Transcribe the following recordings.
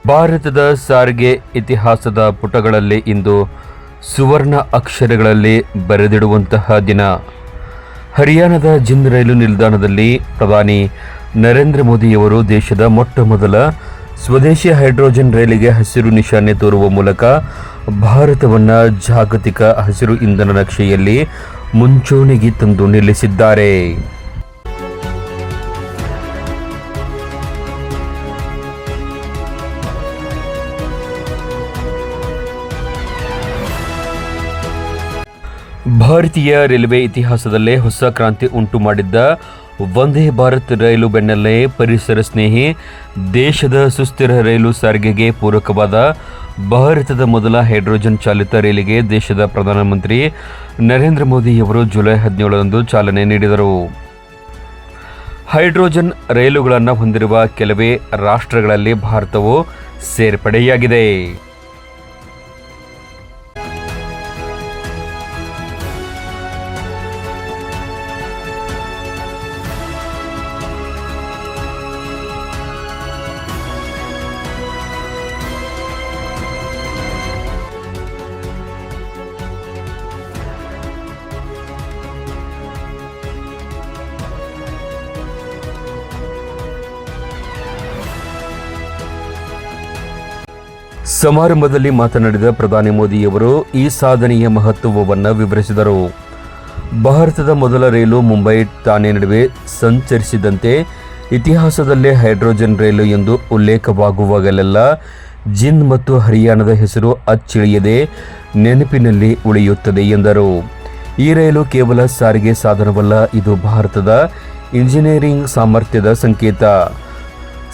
ಭಾರತದ ಸಾರಿಗೆ ಇತಿಹಾಸದ ಪುಟಗಳಲ್ಲಿ ಇಂದು ಸುವರ್ಣ ಅಕ್ಷರಗಳಲ್ಲಿ ಬರೆದಿಡುವಂತಹ ದಿನ. ಹರಿಯಾಣದ ಜಿಂದ್ ರೈಲು ನಿಲ್ದಾಣದಲ್ಲಿ ಪ್ರಧಾನಿ ನರೇಂದ್ರ ಮೋದಿಯವರು ದೇಶದ ಮೊಟ್ಟಮೊದಲ ಸ್ವದೇಶಿ ಹೈಡ್ರೋಜನ್ ರೈಲಿಗೆ ಹಸಿರು ನಿಶಾನೆ ತೋರುವ ಮೂಲಕ ಭಾರತವನ್ನು ಜಾಗತಿಕ ಹಸಿರು ಇಂಧನ ನಕ್ಷೆಯಲ್ಲಿ ಮುಂಚೂಣಿಗೆ ತಂದು ನಿಲ್ಲಿಸಿದ್ದಾರೆ. ಭಾರತೀಯ ರೈಲ್ವೆ ಇತಿಹಾಸದಲ್ಲೇ ಹೊಸ ಕ್ರಾಂತಿ ಉಂಟು ಮಾಡಿದ್ದ ವಂದೇ ಭಾರತ್ ರೈಲು ಬೆನ್ನಲ್ಲೇ ಪರಿಸರ ಸ್ನೇಹಿ ದೇಶದ ಸುಸ್ಥಿರ ರೈಲು ಸಾರಿಗೆಗೆ ಪೂರಕವಾದ ಭಾರತದ ಮೊದಲ ಹೈಡ್ರೋಜನ್ ಚಾಲಿತ ರೈಲಿಗೆ ದೇಶದ ಪ್ರಧಾನಮಂತ್ರಿ ನರೇಂದ್ರ ಮೋದಿಯವರು ಜುಲೈ 17ರಂದು ಚಾಲನೆ ನೀಡಿದರು. ಹೈಡ್ರೋಜನ್ ರೈಲುಗಳನ್ನು ಹೊಂದಿರುವ ಕೆಲವೇ ರಾಷ್ಟ್ರಗಳಲ್ಲಿ ಭಾರತವು ಸೇರ್ಪಡೆಯಾಗಿದೆ. ಸಮಾರಂಭದಲ್ಲಿ ಮಾತನಾಡಿದ ಪ್ರಧಾನಿ ಮೋದಿಯವರು ಈ ಸಾಧನೆಯ ಮಹತ್ವವನ್ನು ವಿವರಿಸಿದರು. ಭಾರತದ ಮೊದಲ ರೈಲು ಮುಂಬೈ ಥಾಣೆ ನಡುವೆ ಸಂಚರಿಸಿದಂತೆ ಇತಿಹಾಸದಲ್ಲೇ ಹೈಡ್ರೋಜನ್ ರೈಲು ಎಂದು ಉಲ್ಲೇಖವಾಗುವಾಗಲೆಲ್ಲ ಜಿಂದ್ ಮತ್ತು ಹರಿಯಾಣದ ಹೆಸರು ಅಚ್ಚಿಳಿಯದೆ ನೆನಪಿನಲ್ಲಿ ಉಳಿಯುತ್ತದೆ ಎಂದರು. ಈ ರೈಲು ಕೇವಲ ಸಾರಿಗೆ ಸಾಧನವಲ್ಲ, ಇದು ಭಾರತದ ಇಂಜಿನಿಯರಿಂಗ್ ಸಾಮರ್ಥ್ಯದ ಸಂಕೇತ.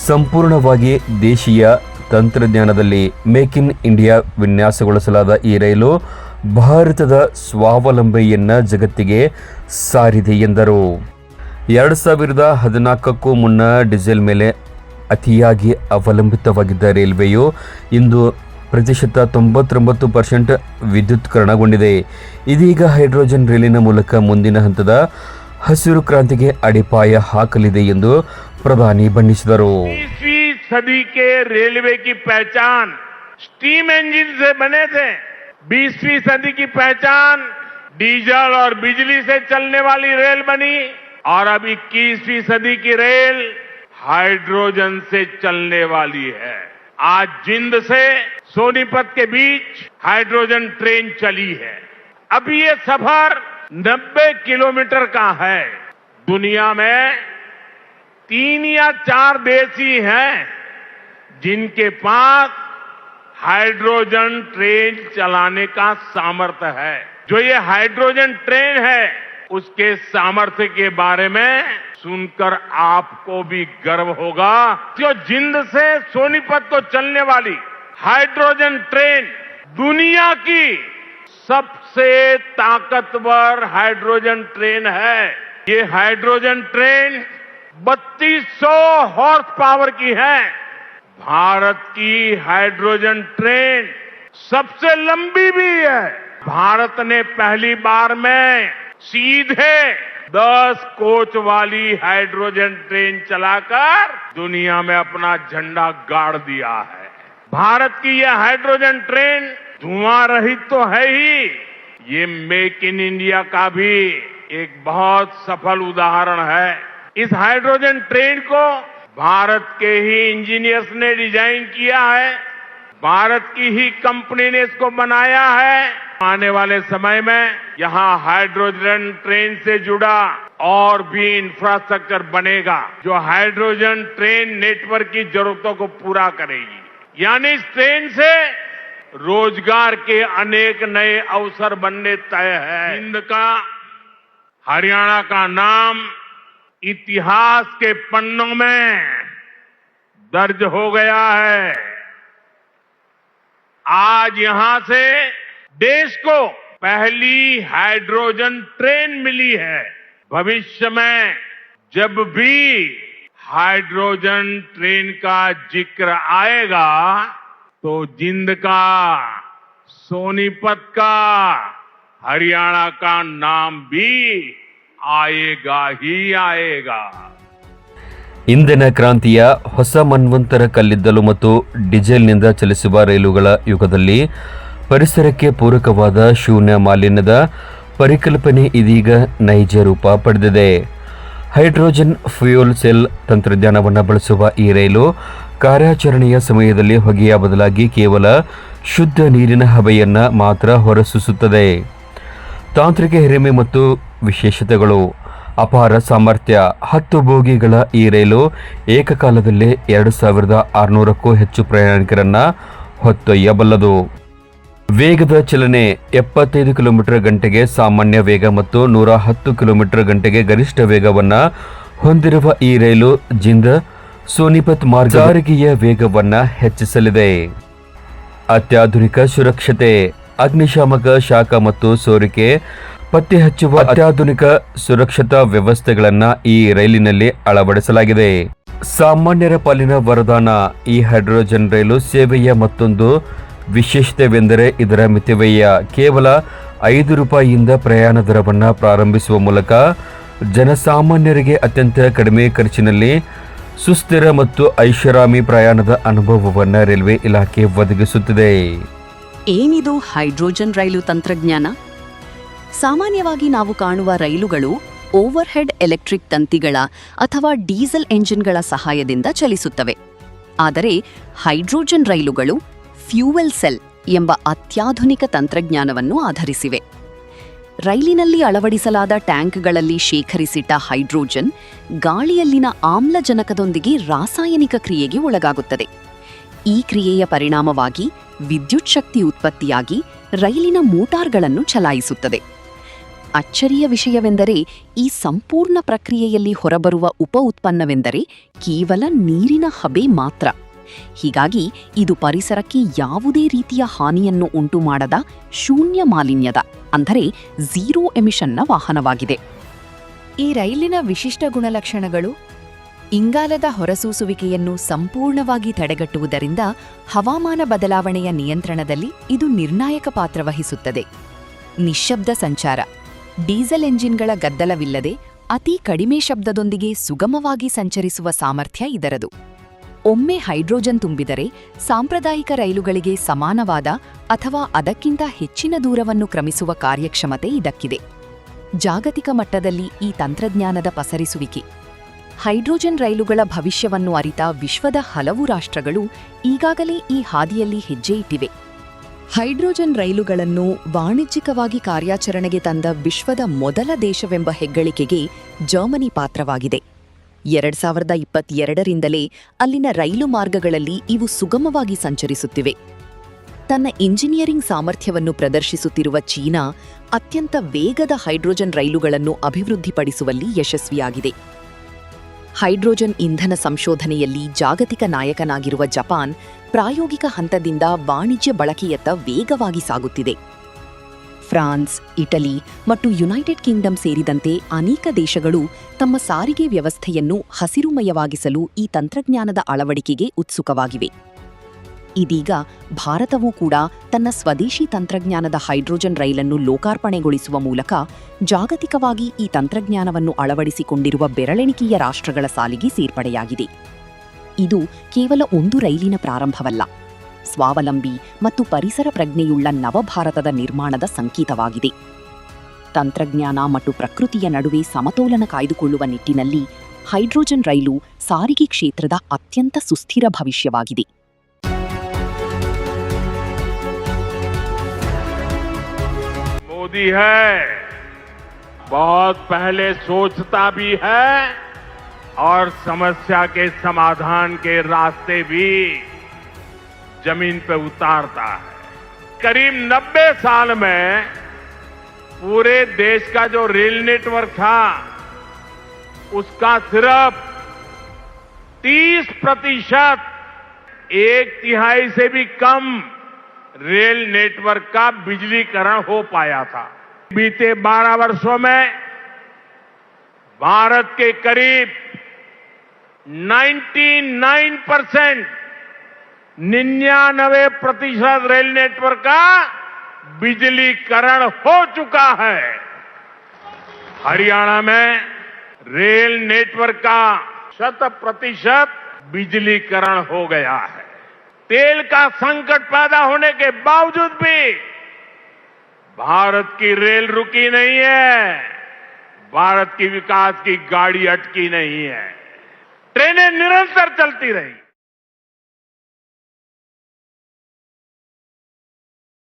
ಸಂಪೂರ್ಣವಾಗಿ ದೇಶೀಯ ತಂತ್ರಜ್ಞಾನದಲ್ಲಿ ಮೇಕ್ ಇನ್ ಇಂಡಿಯಾ ವಿನ್ಯಾಸಗೊಳಿಸಲಾದ ಈ ರೈಲು ಭಾರತದ ಸ್ವಾವಲಂಬನೆಯನ್ನು ಜಗತ್ತಿಗೆ ಸಾರಿದೆ ಎಂದರು. 2014ಕ್ಕೂ ಮುನ್ನ ಡೀಸೆಲ್ ಮೇಲೆ ಅತಿಯಾಗಿ ಅವಲಂಬಿತವಾಗಿದ್ದ ರೈಲ್ವೆಯು ಇಂದು 99% ವಿದ್ಯುತ್ಕರಣಗೊಂಡಿದೆ. ಇದೀಗ ಹೈಡ್ರೋಜನ್ ರೈಲಿನ ಮೂಲಕ ಮುಂದಿನ ಹಂತದ ಹಸಿರು ಕ್ರಾಂತಿಗೆ ಅಡಿಪಾಯ ಹಾಕಲಿದೆ ಎಂದು ಪ್ರಧಾನಿ ಬಣ್ಣಿಸಿದರು. सदी के रेलवे की पहचान स्टीम इंजन से बने थे. 20वीं सदी की पहचान डीजल और बिजली से चलने वाली रेल बनी और अब 21वीं सदी की रेल हाइड्रोजन से चलने वाली है. आज जिंद से सोनीपत के बीच हाइड्रोजन ट्रेन चली है. अब ये सफर 90 किलोमीटर का है. दुनिया में 3 या 4 देश ही हैं जिनके पास हाइड्रोजन ट्रेन चलाने का सामर्थ्य है. जो ये हाइड्रोजन ट्रेन है उसके सामर्थ्य के बारे में सुनकर आपको भी गर्व होगा. जो जिंद से सोनीपत को चलने वाली हाइड्रोजन ट्रेन दुनिया की सबसे ताकतवर हाइड्रोजन ट्रेन है. ये हाइड्रोजन ट्रेन 3200 हॉर्स पावर की है. भारत की हाइड्रोजन ट्रेन सबसे लंबी भी है. भारत ने पहली बार में सीधे 10 कोच वाली हाइड्रोजन ट्रेन चलाकर दुनिया में अपना झंडा गाड़ दिया है. भारत की यह हाइड्रोजन ट्रेन धुआं रहित तो है ही, ये मेक इन इंडिया का भी एक बहुत सफल उदाहरण है. इस हाइड्रोजन ट्रेन को भारत के ही इंजीनियर्स ने डिजाइन किया है. भारत की ही कंपनी ने इसको बनाया है. आने वाले समय में यहां हाइड्रोजन ट्रेन से जुड़ा और भी इंफ्रास्ट्रक्चर बनेगा जो हाइड्रोजन ट्रेन नेटवर्क की जरूरतों को पूरा करेगी. यानी इस ट्रेन से रोजगार के अनेक नए अवसर बनने तय है. हिंद का, हरियाणा का नाम इतिहास के पन्नों में दर्ज हो गया है. आज यहां से देश को पहली हाइड्रोजन ट्रेन मिली है. भविष्य में जब भी हाइड्रोजन ट्रेन का जिक्र आएगा तो जिंद का, सोनीपत का, हरियाणा का नाम भी आएगा ही आएगा. ಇಂಧನ ಕ್ರಾಂತಿಯ ಹೊಸ ಮನ್ವಂತರ ಕಲ್ಲಿದ್ದಲು ಮತ್ತು ಡೀಸೆಲ್ನಿಂದ ಚಲಿಸುವ ರೈಲುಗಳ ಯುಗದಲ್ಲಿ ಪರಿಸರಕ್ಕೆ ಪೂರಕವಾದ ಶೂನ್ಯ ಮಾಲಿನ್ಯದ ಪರಿಕಲ್ಪನೆ ಇದೀಗ ನೈಜ ರೂಪ ಪಡೆದಿದೆ. ಹೈಡ್ರೋಜನ್ ಫ್ಯೂಯಲ್ ಸೆಲ್ ತಂತ್ರಜ್ಞಾನವನ್ನು ಬಳಸುವ ಈ ರೈಲು ಕಾರ್ಯಾಚರಣೆಯ ಸಮಯದಲ್ಲಿ ಹೊಗೆಯ ಬದಲಾಗಿ ಕೇವಲ ಶುದ್ಧ ನೀರಿನ ಹಬೆಯನ್ನು ಮಾತ್ರ ಹೊರಸೂಸುತ್ತದೆ. ತಾಂತ್ರಿಕ ಹಿರಿಮೆ ಮತ್ತು ವಿಶೇಷತೆಗಳು. ಅಪಾರ ಸಾಮರ್ಥ್ಯ. 10 ಬೋಗಿಗಳ ಈ ರೈಲು ಏಕಕಾಲದಲ್ಲಿ 2600ಕ್ಕೂ ಹೆಚ್ಚು ಪ್ರಯಾಣಿಕರನ್ನು ಹೊತ್ತೊಯ್ಯಬಲ್ಲದು. ವೇಗದ ಚಲನೆ 75 ಕಿಲೋಮೀಟರ್ ಗಂಟೆಗೆ ಸಾಮಾನ್ಯ ವೇಗ ಮತ್ತು 110 ಕಿಲೋಮೀಟರ್ ಗಂಟೆಗೆ ಗರಿಷ್ಠ ವೇಗವನ್ನು ಹೊಂದಿರುವ ಈ ರೈಲು ಜಿಂದ್ ಸೋನಿಪತ್ ಮಾರ್ಗ ಸಾರಿಗೆಯ ವೇಗವನ್ನು ಹೆಚ್ಚಿಸಲಿದೆ. ಅತ್ಯಾಧುನಿಕ ಸುರಕ್ಷತೆ. ಅಗ್ನಿಶಾಮಕ, ಶಾಖ ಮತ್ತು ಸೋರಿಕೆ ಪತ್ತೆ ಹಚ್ಚುವ ಅತ್ಯಾಧುನಿಕ ಸುರಕ್ಷತಾ ವ್ಯವಸ್ಥೆಗಳನ್ನು ಈ ರೈಲಿನಲ್ಲಿ ಅಳವಡಿಸಲಾಗಿದೆ. ಸಾಮಾನ್ಯರ ಪಾಲಿನ ವರದಾನ. ಈ ಹೈಡ್ರೋಜನ್ ರೈಲು ಸೇವೆಯ ಮತ್ತೊಂದು ವಿಶೇಷತೆವೆಂದರೆ ಇದರ ಮಿತವ್ಯಯ. ಕೇವಲ ₹5 ಪ್ರಯಾಣ ದರವನ್ನು ಪ್ರಾರಂಭಿಸುವ ಮೂಲಕ ಜನಸಾಮಾನ್ಯರಿಗೆ ಅತ್ಯಂತ ಕಡಿಮೆ ಖರ್ಚಿನಲ್ಲಿ ಸುಸ್ಥಿರ ಮತ್ತು ಐಷಾರಾಮಿ ಪ್ರಯಾಣದ ಅನುಭವವನ್ನು ರೈಲ್ವೆ ಇಲಾಖೆ ಒದಗಿಸುತ್ತಿದೆ. ಏನಿದು ಹೈಡ್ರೋಜನ್ ರೈಲು ತಂತ್ರಜ್ಞಾನ? ಸಾಮಾನ್ಯವಾಗಿ ನಾವು ಕಾಣುವ ರೈಲುಗಳು ಓವರ್ ಹೆಡ್ ಎಲೆಕ್ಟ್ರಿಕ್ ತಂತಿಗಳ ಅಥವಾ ಡೀಸೆಲ್ ಎಂಜಿನ್ಗಳ ಸಹಾಯದಿಂದ ಚಲಿಸುತ್ತವೆ. ಆದರೆ ಹೈಡ್ರೋಜನ್ ರೈಲುಗಳು ಫ್ಯೂಯಲ್ ಸೆಲ್ ಎಂಬ ಅತ್ಯಾಧುನಿಕ ತಂತ್ರಜ್ಞಾನವನ್ನು ಆಧರಿಸಿವೆ. ರೈಲಿನಲ್ಲಿ ಅಳವಡಿಸಲಾದ ಟ್ಯಾಂಕ್ಗಳಲ್ಲಿ ಶೇಖರಿಸಿಟ್ಟ ಹೈಡ್ರೋಜನ್ ಗಾಳಿಯಲ್ಲಿನ ಆಮ್ಲಜನಕದೊಂದಿಗೆ ರಾಸಾಯನಿಕ ಕ್ರಿಯೆಗೆ ಒಳಗಾಗುತ್ತದೆ. ಈ ಕ್ರಿಯೆಯ ಪರಿಣಾಮವಾಗಿ ವಿದ್ಯುತ್ ಶಕ್ತಿ ಉತ್ಪತ್ತಿಯಾಗಿ ರೈಲಿನ ಮೋಟಾರ್ಗಳನ್ನು ಚಲಾಯಿಸುತ್ತದೆ. ಅಚ್ಚರಿಯ ವಿಷಯವೆಂದರೆ ಈ ಸಂಪೂರ್ಣ ಪ್ರಕ್ರಿಯೆಯಲ್ಲಿ ಹೊರಬರುವ ಉಪ ಉತ್ಪನ್ನವೆಂದರೆ ಕೇವಲ ನೀರಿನ ಹಬೆ ಮಾತ್ರ. ಹೀಗಾಗಿ ಇದು ಪರಿಸರಕ್ಕೆ ಯಾವುದೇ ರೀತಿಯ ಹಾನಿಯನ್ನು ಉಂಟುಮಾಡದ ಶೂನ್ಯ ಮಾಲಿನ್ಯದ ಅಂದರೆ ಝೀರೋ ಎಮಿಷನ್ನ ವಾಹನವಾಗಿದೆ. ಈ ರೈಲಿನ ವಿಶಿಷ್ಟ ಗುಣಲಕ್ಷಣಗಳು: ಇಂಗಾಲದ ಹೊರಸೂಸುವಿಕೆಯನ್ನು ಸಂಪೂರ್ಣವಾಗಿ ತಡೆಗಟ್ಟುವುದರಿಂದ ಹವಾಮಾನ ಬದಲಾವಣೆಯ ನಿಯಂತ್ರಣದಲ್ಲಿ ಇದು ನಿರ್ಣಾಯಕ ಪಾತ್ರ ವಹಿಸುತ್ತದೆ. ನಿಶ್ಶಬ್ದ ಸಂಚಾರ. ಡೀಸೆಲ್ ಎಂಜಿನ್ಗಳ ಗದ್ದಲವಿಲ್ಲದೆ ಅತಿ ಕಡಿಮೆ ಶಬ್ದದೊಂದಿಗೆ ಸುಗಮವಾಗಿ ಸಂಚರಿಸುವ ಸಾಮರ್ಥ್ಯ ಇದರದು. ಒಮ್ಮೆ ಹೈಡ್ರೋಜನ್ ತುಂಬಿದರೆ ಸಾಂಪ್ರದಾಯಿಕ ರೈಲುಗಳಿಗೆ ಸಮಾನವಾದ ಅಥವಾ ಅದಕ್ಕಿಂತ ಹೆಚ್ಚಿನ ದೂರವನ್ನು ಕ್ರಮಿಸುವ ಕಾರ್ಯಕ್ಷಮತೆ ಇದಕ್ಕಿದೆ. ಜಾಗತಿಕ ಮಟ್ಟದಲ್ಲಿ ಈ ತಂತ್ರಜ್ಞಾನದ ಪಸರಿಸುವಿಕೆ. ಹೈಡ್ರೋಜನ್ ರೈಲುಗಳ ಭವಿಷ್ಯವನ್ನು ಅರಿತ ವಿಶ್ವದ ಹಲವು ರಾಷ್ಟ್ರಗಳು ಈಗಾಗಲೇ ಈ ಹಾದಿಯಲ್ಲಿ ಹೆಜ್ಜೆ ಇಟ್ಟಿವೆ. ಹೈಡ್ರೋಜನ್ ರೈಲುಗಳನ್ನು ವಾಣಿಜ್ಯಿಕವಾಗಿ ಕಾರ್ಯಾಚರಣೆಗೆ ತಂದ ವಿಶ್ವದ ಮೊದಲ ದೇಶವೆಂಬ ಹೆಗ್ಗಳಿಕೆಗೆ ಜರ್ಮನಿ ಪಾತ್ರವಾಗಿದೆ. 2022ರಿಂದಲೇ ಅಲ್ಲಿನ ರೈಲು ಮಾರ್ಗಗಳಲ್ಲಿ ಇವು ಸುಗಮವಾಗಿ ಸಂಚರಿಸುತ್ತಿವೆ. ತನ್ನ ಇಂಜಿನಿಯರಿಂಗ್ ಸಾಮರ್ಥ್ಯವನ್ನು ಪ್ರದರ್ಶಿಸುತ್ತಿರುವ ಚೀನಾ ಅತ್ಯಂತ ವೇಗದ ಹೈಡ್ರೋಜನ್ ರೈಲುಗಳನ್ನು ಅಭಿವೃದ್ಧಿಪಡಿಸುವಲ್ಲಿ ಯಶಸ್ವಿಯಾಗಿದೆ. ಹೈಡ್ರೋಜನ್ ಇಂಧನ ಸಂಶೋಧನೆಯಲ್ಲಿ ಜಾಗತಿಕ ನಾಯಕನಾಗಿರುವ ಜಪಾನ್ ಪ್ರಾಯೋಗಿಕ ಹಂತದಿಂದ ವಾಣಿಜ್ಯ ಬಳಕೆಯತ್ತ ವೇಗವಾಗಿ ಸಾಗುತ್ತಿದೆ. ಫ್ರಾನ್ಸ್, ಇಟಲಿ ಮತ್ತು ಯುನೈಟೆಡ್ ಕಿಂಗ್ಡಮ್ ಸೇರಿದಂತೆ ಅನೇಕ ದೇಶಗಳು ತಮ್ಮ ಸಾರಿಗೆ ವ್ಯವಸ್ಥೆಯನ್ನು ಹಸಿರುಮಯವಾಗಿಸಲು ಈ ತಂತ್ರಜ್ಞಾನದ ಅಳವಡಿಕೆಗೆ ಉತ್ಸುಕವಾಗಿವೆ. ಇದೀಗ ಭಾರತವೂ ಕೂಡ ತನ್ನ ಸ್ವದೇಶಿ ತಂತ್ರಜ್ಞಾನದ ಹೈಡ್ರೋಜನ್ ರೈಲನ್ನು ಲೋಕಾರ್ಪಣೆಗೊಳಿಸುವ ಮೂಲಕ ಜಾಗತಿಕವಾಗಿ ಈ ತಂತ್ರಜ್ಞಾನವನ್ನು ಅಳವಡಿಸಿಕೊಂಡಿರುವ ಬೆರಳೆಣಿಕೆಯ ರಾಷ್ಟ್ರಗಳ ಸಾಲಿಗೆ ಸೇರ್ಪಡೆಯಾಗಿದೆ. ಇದು ಕೇವಲ ಒಂದು ರೈಲಿನ ಪ್ರಾರಂಭವಲ್ಲ, ಸ್ವಾವಲಂಬಿ ಮತ್ತು ಪರಿಸರ ಪ್ರಜ್ಞೆಯುಳ್ಳ ನವಭಾರತದ ನಿರ್ಮಾಣದ ಸಂಕೇತವಾಗಿದೆ. ತಂತ್ರಜ್ಞಾನ ಮತ್ತು ಪ್ರಕೃತಿಯ ನಡುವೆ ಸಮತೋಲನ ಕಾಯ್ದುಕೊಳ್ಳುವ ನಿಟ್ಟಿನಲ್ಲಿ ಹೈಡ್ರೋಜನ್ ರೈಲು ಸಾರಿಗೆ ಕ್ಷೇತ್ರದ ಅತ್ಯಂತ ಸುಸ್ಥಿರ ಭವಿಷ್ಯವಾಗಿದೆ. मोदी है, बहुत पहले सोचता भी है और समस्या के समाधान के रास्ते भी जमीन पे उतारता है. करीब 90 साल में पूरे देश का जो रेल नेटवर्क था उसका सिर्फ 30%, 1/3 से भी कम रेल नेटवर्क का बिजलीकरण हो पाया था. बीते 12 वर्षों में भारत के करीब 99% रेल नेटवर्क का बिजलीकरण हो चुका है. हरियाणा में रेल नेटवर्क का 100% बिजलीकरण हो गया है। तेल का संकट पैदा होने के बावजूद भी भारत की रेल रुकी नहीं है, भारत की विकास की गाड़ी अटकी नहीं है, ट्रेनें निरंतर चलती रही।